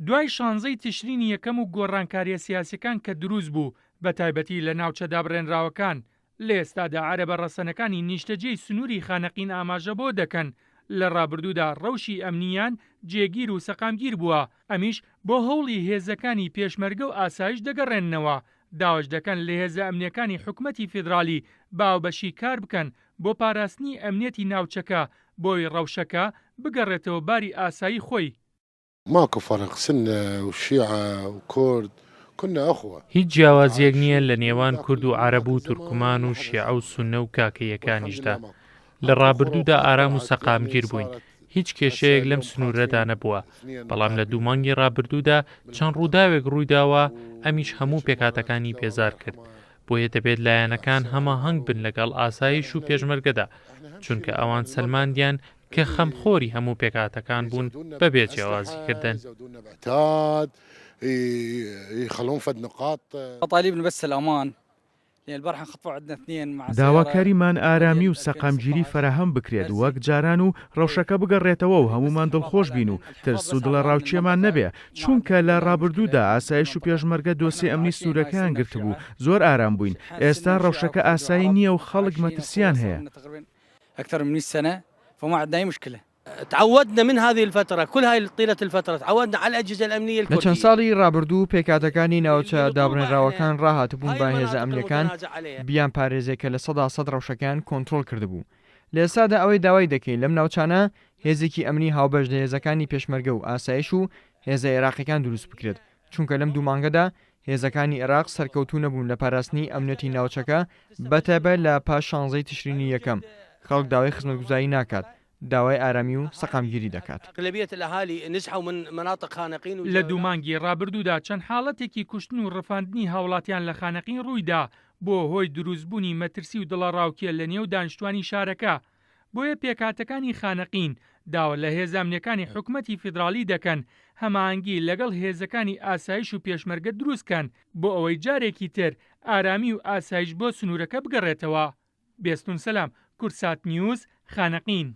دوای 16 تشرینی یەکەم و گۆڕانکاریە سیاسیەکان کە دروست بوو بە تایبەتی لە ناوچەدا بڕێنراوەکان لە ئێستادا عەرەبە ڕەسەنەکانی نیشتەجێی سنووری خانەقین ئاماژە بۆ دەکەن لە ڕابردوودا ڕەوشی ئەمنیان جێگیر و سەقامگیر بووە ئەمیش بۆ هەوڵی هێزەکانی پێشمەرگە و ئاسایش دەگەڕێننەوە داواش دەکەن لە هێزە ئەمنیەکانی حکومەتی فیدرالی باوبەشی کار بکەن بۆ پاراستنی ئەمنیەتی ناوچەکە بۆی ڕەوشەکە بگەڕێتەوە باری ئاسایی خۆی. ماكو فرق سنة وشيعة وكرد كنا أخوة. هیچ جیاوازیەک نییە لە نێوان کورد و عەرەب و تورکمان و شیعە و سوننە و کاکەیەکانیشدا. لە ڕابردوودا ئارام و سەقامگیر بووین. هیچ کێشەیەک لەم سنوورەدا نەبووە. بەڵام لە دوو مانگی ڕابردوودا چەند ڕووداوێک ڕوویداوە ئەمیش هەموو پێکاتەکانی بێزار کرد. بۆیە دەبێت لایەنەکان هەماهەنگ بن لەگەڵ ئاسایش و پێشمەرگەدا چونکە ئەوان سەلماندیان کە خەمخۆری هەموو پێکاتەکان بوون بەبێ جیاوازیکردن. داواکاریمان ئارامی و سەقامگیری فراهەم بکرێت وەک جاران و ڕەوشەکە بگەڕێتەوە و هەمومان دڵخۆش بین و ترس و دڵە ڕاوچێمان نەبێ چونکە لە ڕابردوودا ئاسایش و پێشمەرگە دۆسی ئەمنی سنوورەکەیان گرتبوو زۆر ئارام بووین ئێستا ڕەوشەکە ئاسایی نییە و خەڵک مەترسیان هەیە. تعودنا من هذه الفترة كل هاي طيلة الفترة تعودنا على الأجهزة الأمنية الكردية. لە چەند ساڵی ڕابردوو پێکاتەکانی ناوچە دابڕێنراوەکان ڕاهاتبوون بە هێزە ئەمنیەکان بیان پارێزێکە لە 100% ڕەوشەکان کۆنتڕۆل کردبوو. لە ئێستادا ئەوەی داوای دەکەین لەم ناوچانە هێزێکی ئەمنی هاوبەش لە هێزەکانی پێشمەرگە و ئاسایش و هێزە عێراقیەکان دروست بکرێت چونکە لەم دوو مانگەدا هێزەکانی عێراق سەرکەوتوو نەبوون لە پاراستنی ئەمنیەتی ناوچەکە بەتایبەت لە پاش 16 تشرینی یەکەم. خەڵک داوای خزمەتگوزاری ناکات داوای ئارامی و سەقامگیری دەکات. لە دوو مانگی ڕابردوودا چەند حاڵەتێکی کوشتن و ڕفاندنی هاوڵاتیان لە خانەقین ڕوویدا بۆ هۆی دروستبوونی مەترسی و دڵەڕاوکیە لە نێو دانیشتوانی شارەکە. بۆیە پێکاتەکانی خانەقین داوا لە هێزە ئەمنیەکانی حکومەتی فیدرالی دەکەن هەماهەنگی لەگەڵ هێزەکانی ئاسایش و پێشمەرگە دروستکەن بۆ ئەوەی جارێکی تر ئارامی و ئاسایش بۆ سنوورەکە بگەڕێتەوە. بێستون سەلام، کورسات نیوز، خانەقین.